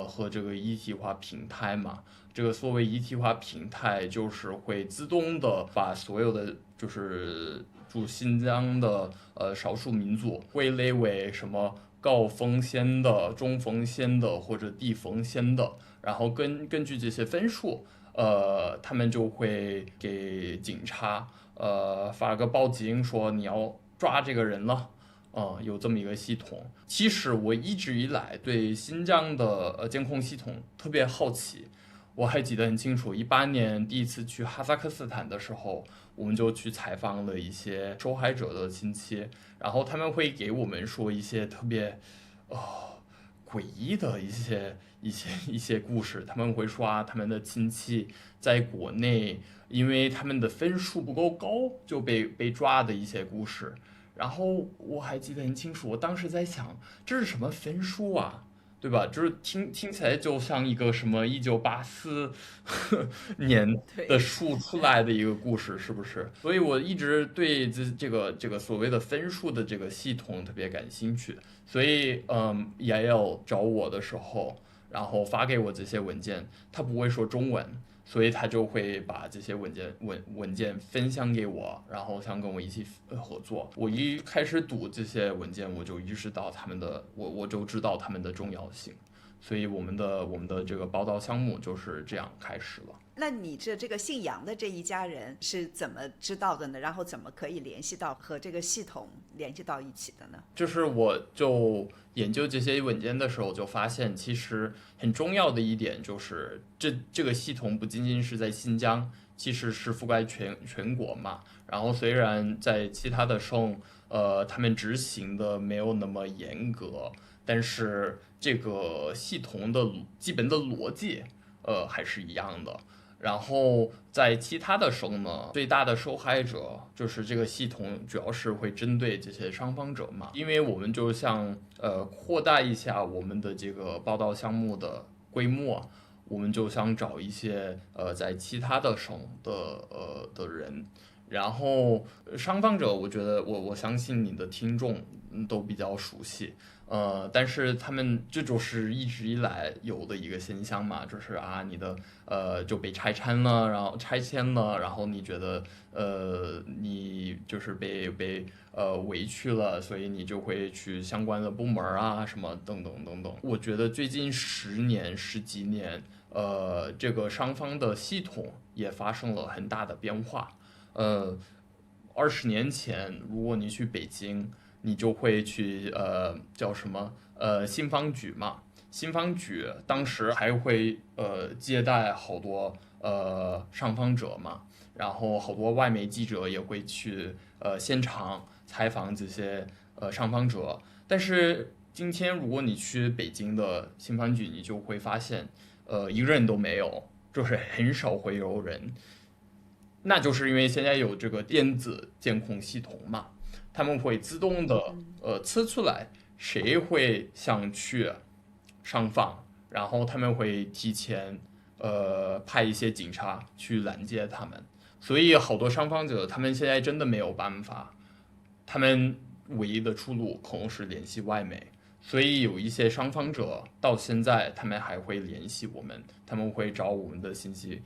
和这个一体化平台嘛。这个所谓一体化平台，就是会自动的把所有的就是驻新疆的少数民族归类为什么高风险的、中风险的或者低风险的，然后根据这些分数，他们就会给警察。发个报警说你要抓这个人了，有这么一个系统。其实我一直以来对新疆的监控系统特别好奇，我还记得很清楚，18年第一次去哈萨克斯坦的时候，我们就去采访了一些受害者的亲戚，然后他们会给我们说一些特别诡异的一些故事。他们会说啊，他们的亲戚在国内因为他们的分数不够高就被抓的一些故事。然后我还记得很清楚，我当时在想，这是什么分数啊，对吧？就是听起来就像一个什么1984年的数出来的一个故事，是不是？所以我一直对这个所谓的分数的这个系统特别感兴趣。所以也要找我的时候，然后发给我这些文件，他不会说中文，所以他就会把这些文件分享给我，然后想跟我一起合作。我一开始读这些文件，我就意识到我就知道他们的重要性，所以我们的这个报道项目就是这样开始了。那你这个姓杨的这一家人是怎么知道的呢？然后怎么可以联系到和这个系统联系到一起的呢？就是我就研究这些文件的时候，就发现其实很重要的一点就是这个系统不仅仅是在新疆，其实是覆盖全国嘛。然后虽然在其他的省，他们执行的没有那么严格，但是这个系统的基本的逻辑，还是一样的。然后在其他的省呢，最大的受害者就是这个系统，主要是会针对这些上访者嘛，因为我们就想扩大一下我们的这个报道项目的规模，我们就想找一些在其他的省的人。然后上访者，我觉得我相信你的听众都比较熟悉，但是他们这就是一直以来有的一个现象嘛，就是你的就被拆迁了，然后然后你觉得你就是被委屈了，所以你就会去相关的部门什么等等等等。我觉得最近十几年，这个上访的系统也发生了很大的变化。20年前，如果你去北京，你就会去叫什么信访局嘛。信访局当时还会接待好多上访者嘛，然后好多外媒记者也会去现场采访这些上访者。但是今天如果你去北京的信访局，你就会发现一个人都没有，就是很少会有人。那就是因为现在有这个电子监控系统嘛，他们会自动的测出来谁会想去上访，然后他们会提前派一些警察去拦截他们。所以好多上访者他们现在真的没有办法，他们唯一的出路可能是联系外媒。所以有一些上访者到现在他们还会联系我们，他们会找我们的信息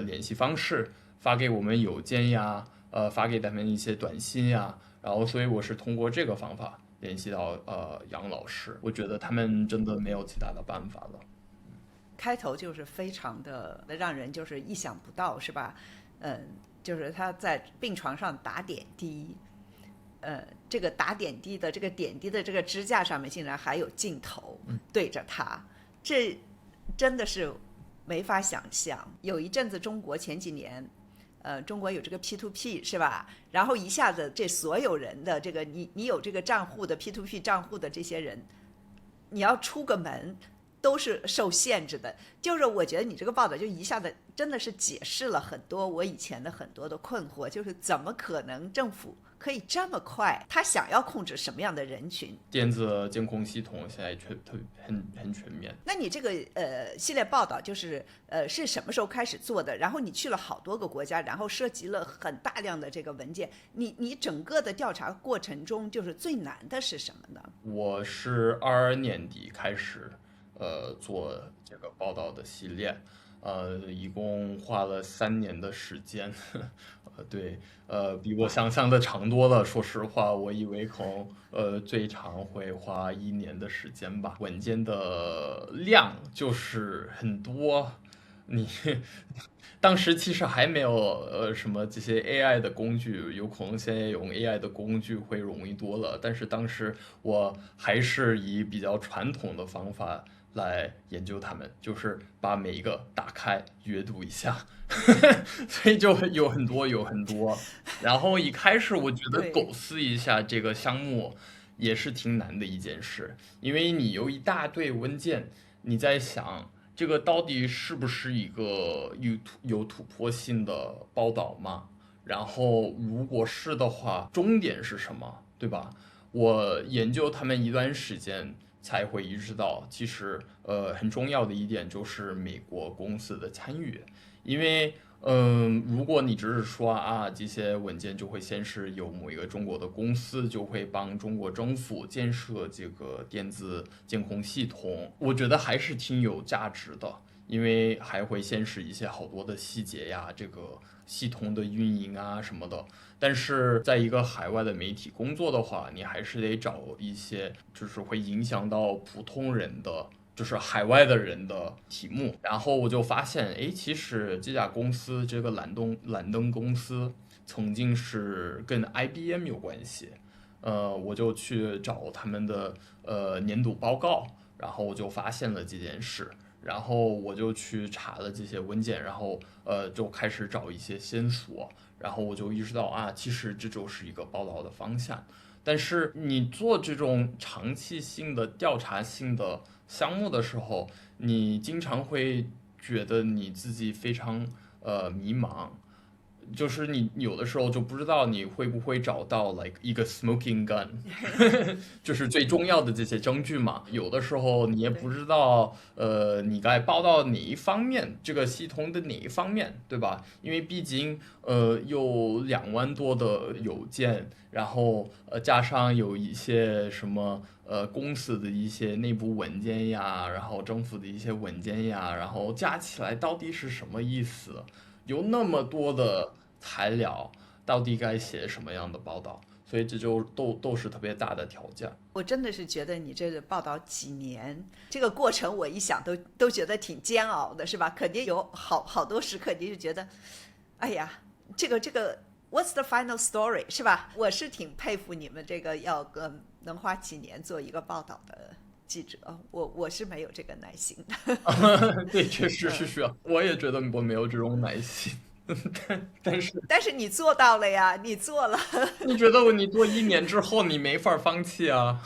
联系方式，发给我们邮件呀，发给他们一些短信呀，然后所以我是通过这个方法联系到杨老师。我觉得他们真的没有其他的办法了。开头就是非常的让人就是意想不到，是吧？就是他在病床上打点滴，这个打点滴的这个点滴的这个支架上面竟然还有镜头对着他，这真的是没法想象。有一阵子中国前几年中国有这个 P2P 是吧？然后一下子这所有人的这个你有这个账户的 P2P 账户的这些人，你要出个门都是受限制的。就是我觉得你这个报道就一下子真的是解释了很多我以前的很多的困惑，就是怎么可能政府可以这么快，他想要控制什么样的人群？电子监控系统现在很全面。那你这个系列报道就是是什么时候开始做的？然后你去了好多个国家，然后涉及了很大量的这个文件，你整个的调查过程中就是最难的是什么呢？我是22年底开始做这个报道的系列，一共花了3年的时间。对，比我想象的长多了。说实话，我以为可能最长会花1年的时间吧。文件的量就是很多，你当时其实还没有什么这些 AI 的工具，有可能现在用 AI 的工具会容易多了。但是当时我还是以比较传统的方法来研究它们，就是把每一个打开阅读一下。所以就有很多。然后一开始我觉得构思一下这个项目也是挺难的一件事，因为你有一大堆文件，你在想这个到底是不是一个有突破性的报道吗？然后如果是的话，重点是什么，对吧？我研究他们一段时间才会意识到，其实很重要的一点就是美国公司的参与。因为如果你只是说啊，这些文件就会显示有某一个中国的公司就会帮中国政府建设这个电子监控系统，我觉得还是挺有价值的，因为还会显示一些好多的细节呀，这个系统的运营啊什么的。但是在一个海外的媒体工作的话，你还是得找一些就是会影响到普通人的，就是海外的人的题目。然后我就发现，哎，其实这家公司这个蓝灯公司曾经是跟 IBM 有关系。我就去找他们的年度报告，然后我就发现了这件事。然后我就去查了这些文件，然后就开始找一些线索，然后我就意识到啊，其实这就是一个报道的方向。但是你做这种长期性的调查性的项目的时候，你经常会觉得你自己非常迷茫，就是你有的时候就不知道你会不会找到 like 一个 smoking gun，就是最重要的这些证据嘛。有的时候你也不知道，你该报道哪一方面，这个系统的哪一方面，对吧？因为毕竟有2万多的邮件，然后加上有一些什么公司的一些内部文件呀，然后政府的一些文件呀，然后加起来到底是什么意思？有那么多的材料，到底该写什么样的报道？所以这就都是特别大的挑战。我真的是觉得你这个报道几年，这个过程我一想都觉得挺煎熬的，是吧？肯定有好多时刻，你就觉得，哎呀，这个，What's the final story， 是吧？我是挺佩服你们这个能花几年做一个报道的记者，我是没有这个耐心的。对，确实是需要。我也觉得我没有这种耐心，但是你做到了呀，你做了。你觉得你做1年之后你没法放弃啊，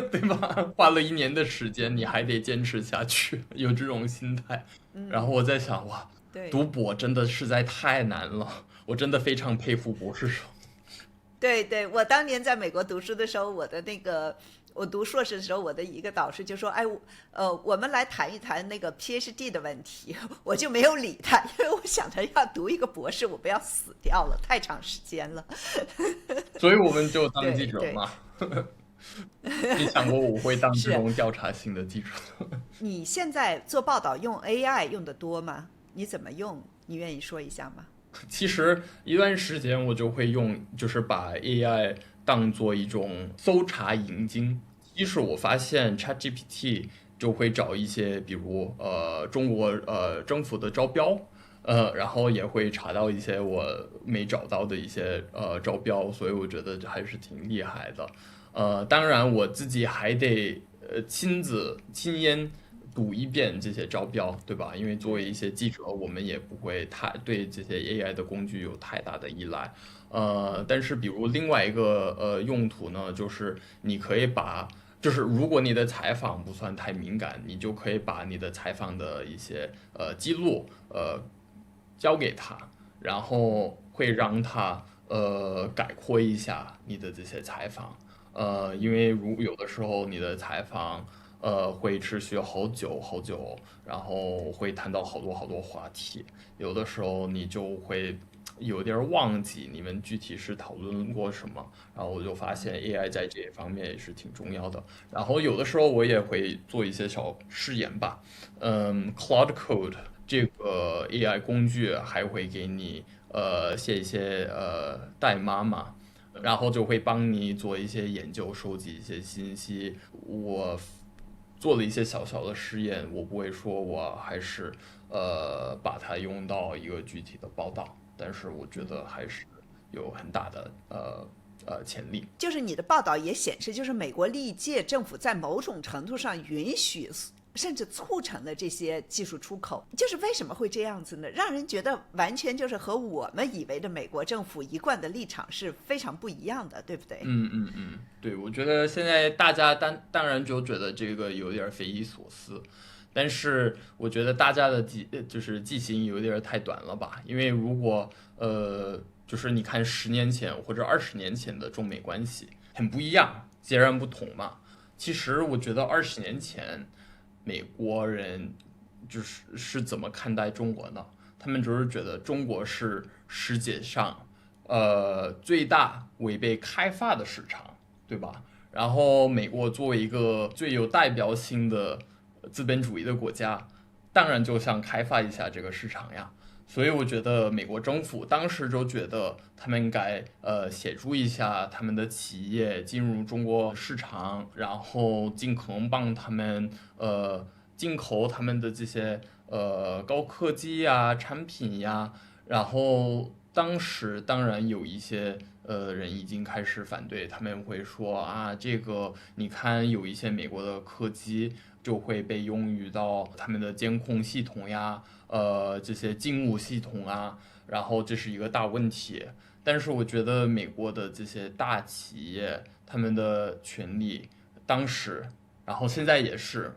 对吧？花了1年的时间，你还得坚持下去，有这种心态。然后我在想，哇，对读博真的实在太难了，我真的非常佩服博士生。对，我当年在美国读书的时候，我读硕士的时候，我的一个导师就说：“哎，我们来谈一谈那个 PhD 的问题。”我就没有理他，因为我想着要读一个博士，我不要死掉了，太长时间了。所以我们就当记者对嘛。你想过我会当这是种调查性的记者？你现在做报道用 AI 用的多吗？你怎么用？你愿意说一下吗？其实一段时间我就会用，就是把 AI 当做一种搜查引擎。一是我发现 ChatGPT 就会找一些，比如中国政府的招标，然后也会查到一些我没找到的一些招标，所以我觉得还是挺厉害的。当然我自己还得亲眼读一遍这些招标，对吧？因为作为一些记者，我们也不会太对这些 AI 的工具有太大的依赖。但是比如另外一个用途呢，就是你可以就是如果你的采访不算太敏感，你就可以把你的采访的一些记录交给他，然后会让他概括一下你的这些采访。因为有的时候你的采访会持续好久好久，然后会谈到好多好多话题，有的时候你就会有点忘记你们具体是讨论过什么，然后我就发现 AI 在这一方面也是挺重要的。然后有的时候我也会做一些小试验吧。Cloud Code 这个 AI 工具还会给你写一些代码嘛，然后就会帮你做一些研究，收集一些信息。我做了一些小小的实验，我不会说我还是把它用到一个具体的报道，但是我觉得还是有很大的潜力。就是你的报道也显示，就是美国历届政府在某种程度上允许甚至促成了这些技术出口，就是为什么会这样子呢？让人觉得完全就是和我们以为的美国政府一贯的立场是非常不一样的，对不对？对，我觉得现在大家当然就觉得这个有点匪夷所思，但是我觉得大家的就是记性有点太短了吧？因为如果就是你看10年前或者20年前的中美关系很不一样，截然不同嘛。其实我觉得20年前美国人是怎么看待中国呢？他们只是觉得中国是世界上最大未被开发的市场，对吧？然后美国作为一个最有代表性的资本主义的国家，当然就想开发一下这个市场呀。所以我觉得美国政府当时就觉得他们该协助一下他们的企业进入中国市场，然后尽可能帮他们进口他们的这些高科技呀产品呀。然后当时当然有一些人已经开始反对，他们会说啊，这个你看有一些美国的科技就会被用于到他们的监控系统呀，这些警务系统啊，然后这是一个大问题。但是我觉得美国的这些大企业，他们的权利当时，然后现在也是，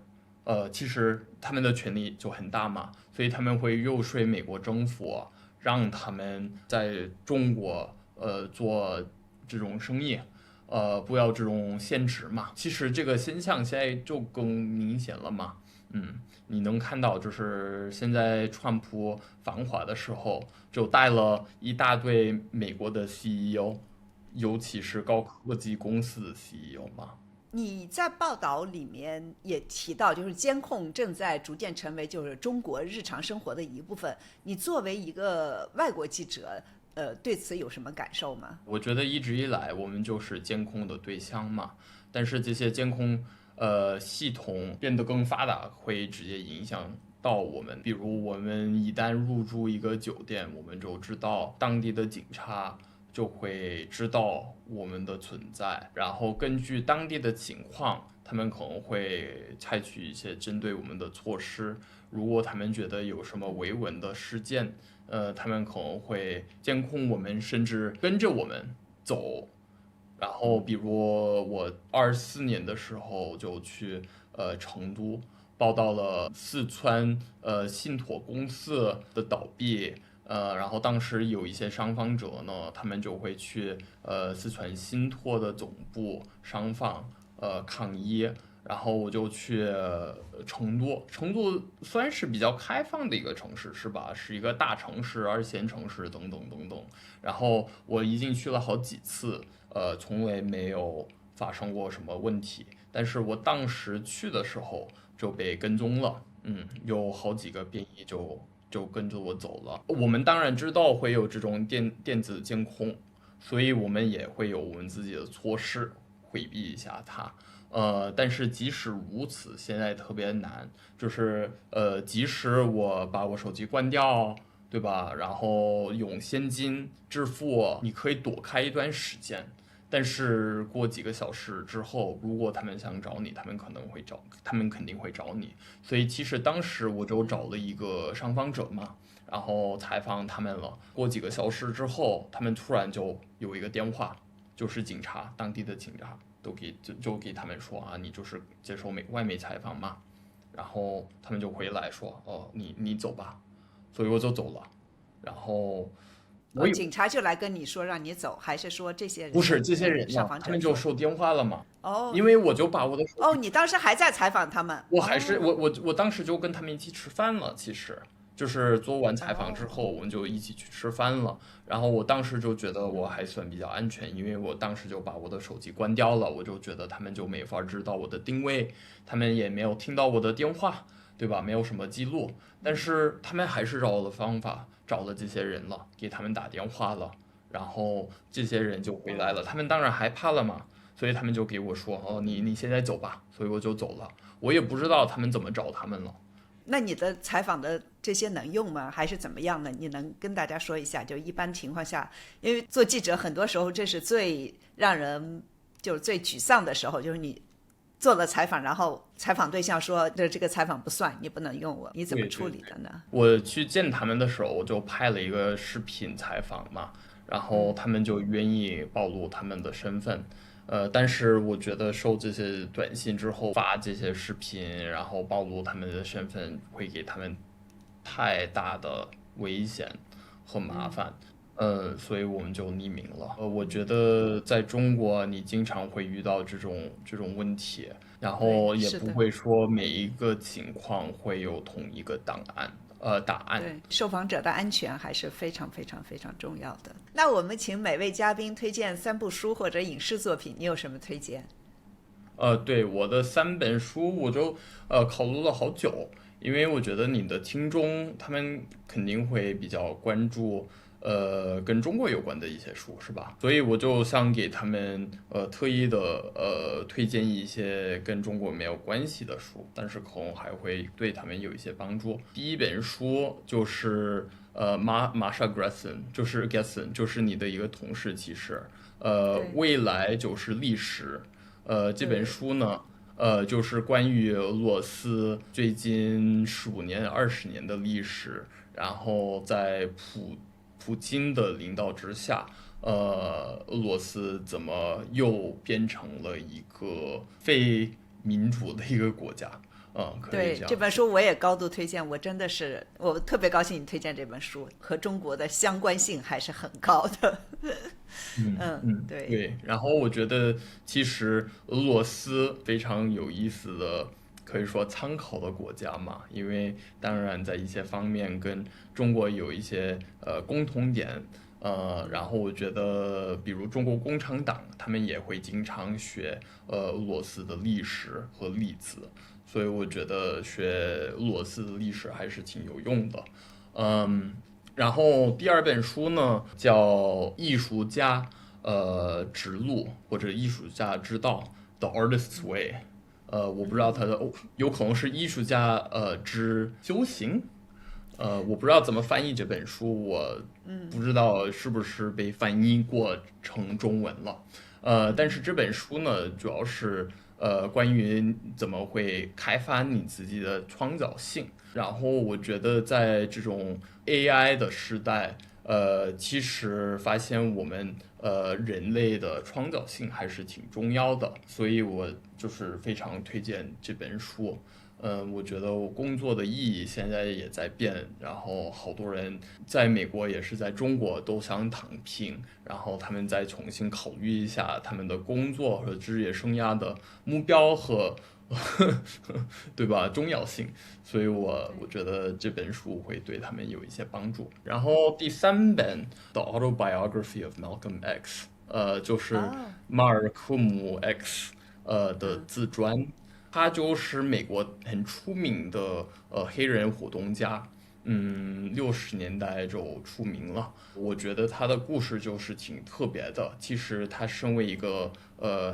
其实他们的权利就很大嘛，所以他们会游说美国政府，让他们在中国做这种生意。不要这种限制嘛。其实这个现象现在就更明显了嘛。你能看到，就是现在川普访华的时候，就带了一大堆美国的 CEO，尤其是高科技公司的 CEO 嘛。你在报道里面也提到，就是监控正在逐渐成为就是中国日常生活的一部分。你作为一个外国记者，对此有什么感受吗？我觉得一直以来我们就是监控的对象嘛，但是这些监控系统变得更发达，会直接影响到我们。比如我们一旦入住一个酒店，我们就知道当地的警察就会知道我们的存在，然后根据当地的情况，他们可能会采取一些针对我们的措施。如果他们觉得有什么维稳的事件，他们可能会监控我们，甚至跟着我们走。然后，比如我24年的时候就去成都报道了四川信托公司的倒闭。然后当时有一些伤访者呢，他们就会去四川信托的总部上访抗议。然后我就去成都，成都算是比较开放的一个城市，是吧？是一个大城市、2线城市等等等等。然后我已经去了好几次，从来没有发生过什么问题。但是我当时去的时候就被跟踪了，有好几个便衣就跟着我走了。我们当然知道会有这种电子监控，所以我们也会有我们自己的措施回避一下它。但是即使如此，现在特别难，就是即使我把我手机关掉，对吧？然后用现金支付，你可以躲开一段时间，但是过几个小时之后，如果他们想找你，他们肯定会找你。所以其实当时我就找了一个上访者嘛，然后采访他们了。过几个小时之后，他们突然就有一个电话，就是警察，当地的警察。就给他们说啊，你就是接受外媒采访嘛。然后他们就回来说，你走吧。所以我就走了。然后警察就来跟你说让你走，还是说这些人？不是这些人上访者他们就收电话了嘛。哦，因为我就把我的你当时还在采访他们？我还是我当时就跟他们一起吃饭了，其实。就是做完采访之后，我们就一起去吃饭了。然后我当时就觉得我还算比较安全，因为我当时就把我的手机关掉了，我就觉得他们就没法知道我的定位，他们也没有听到我的电话，对吧？没有什么记录。但是他们还是找了方法，找了这些人了，给他们打电话了，然后这些人就回来了。他们当然害怕了嘛，所以他们就给我说，你现在走吧。所以我就走了。我也不知道他们怎么找他们了。那你的采访的这些能用吗？还是怎么样呢？你能跟大家说一下？就一般情况下，因为做记者很多时候这是最让人就是最沮丧的时候，就是你做了采访，然后采访对象说这个采访不算，你不能用我，你怎么处理的呢？对对对，我去见他们的时候，我就拍了一个视频采访嘛，然后他们就愿意暴露他们的身份。但是我觉得收这些短信之后发这些视频，然后暴露他们的身份，会给他们太大的危险和麻烦。所以我们就匿名了。我觉得在中国你经常会遇到这种问题，然对，后也是的。不会说每一个情况会有同一个答案。对，受访者的安全还是非常非常非常重要的。那我们请每位嘉宾推荐3部书或者影视作品，你有什么推荐？对，我的3本书，我就考虑了好久，因为我觉得你的听众他们肯定会比较关注跟中国有关的一些书，是吧？所以我就想给他们特意的推荐一些跟中国没有关系的书，但是可能还会对他们有一些帮助。第一本书就是Masha Gessen，就是你的一个同事，其实对未来就是历史。这本对书呢，就是关于俄罗斯最近15年、20年的历史，然后在普京的领导之下，俄罗斯怎么又变成了一个非民主的一个国家？可以对，这样说。这本书我也高度推荐，我特别高兴你推荐这本书，和中国的相关性还是很高的。对对。然后我觉得其实俄罗斯非常有意思的，可以说参考的国家嘛，因为当然在一些方面跟中国有一些共同点。然后我觉得，比如中国共产党，他们也会经常学俄罗斯的历史和例子，所以我觉得学俄罗斯的历史还是挺有用的。嗯，然后第二本书呢叫《艺术家之路》或者《艺术家之道》（The Artist's Way）。我不知道它的有可能是艺术家之修行。我不知道怎么翻译这本书，我不知道是不是被翻译过成中文了。但是这本书呢，主要是关于怎么会开发你自己的创造性。然后我觉得在这种 AI 的时代，其实发现我们人类的创造性还是挺重要的，所以我就是非常推荐这本书。我觉得我工作的意义现在也在变，然后好多人在美国也是在中国都想躺平，然后他们再重新考虑一下他们的工作和职业生涯的目标和对吧重要性，所以我觉得这本书会对他们有一些帮助。然后第3本《The Autobiography of Malcolm X》，就是啊，马尔科姆 X 的自传。他就是美国很出名的黑人活动家，60年代就出名了。我觉得他的故事就是挺特别的。其实他身为一个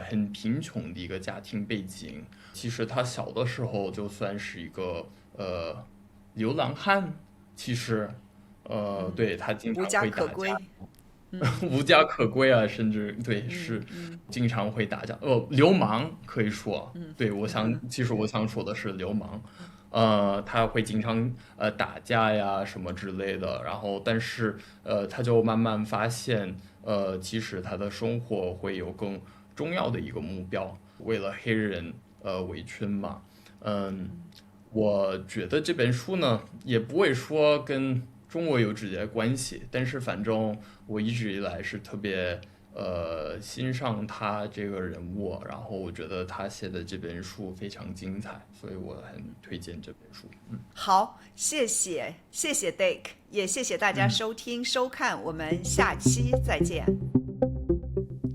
很贫穷的一个家庭背景，其实他小的时候就算是一个流浪汉。其实对他经常无家会打架。可归。无家可归啊，甚至对是经常会打架，流氓可以说，对其实我想说的是流氓。他会经常打架呀什么之类的，然后但是他就慢慢发现，其实他的生活会有更重要的一个目标，为了黑人维权嘛。嗯，我觉得这本书呢，也不会说跟中国有直接关系，但是反正我一直以来是特别欣赏他这个人物，然后我觉得他写的这本书非常精彩，所以我很推荐这本书。好，谢谢 Dick，也谢谢大家收听收看，我们下期再见。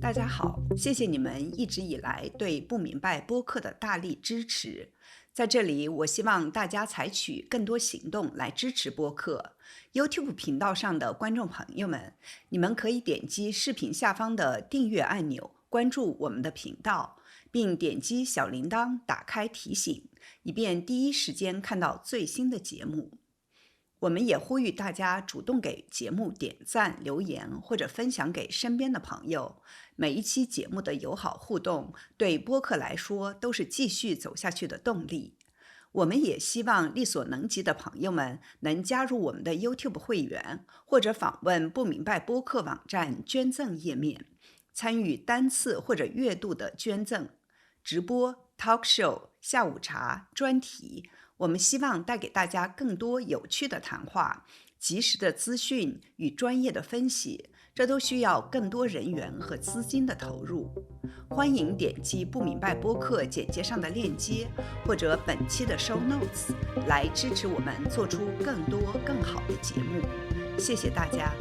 大家好，谢谢你们一直以来对不明白播客的大力支持。在这里，我希望大家采取更多行动来支持播客。YouTube 频道上的观众朋友们，你们可以点击视频下方的订阅按钮，关注我们的频道，并点击小铃铛打开提醒，以便第一时间看到最新的节目。我们也呼吁大家主动给节目点赞、留言或者分享给身边的朋友。每一期节目的友好互动，对播客来说都是继续走下去的动力。我们也希望力所能及的朋友们能加入我们的 YouTube 会员，或者访问不明白播客网站捐赠页面，参与单次或者月度的捐赠、直播、talk show、下午茶、专题。我们希望带给大家更多有趣的谈话、及时的资讯与专业的分析，这都需要更多人员和资金的投入。欢迎点击不明白播客简介上的链接，或者本期的 show notes 来支持我们做出更多更好的节目。谢谢大家。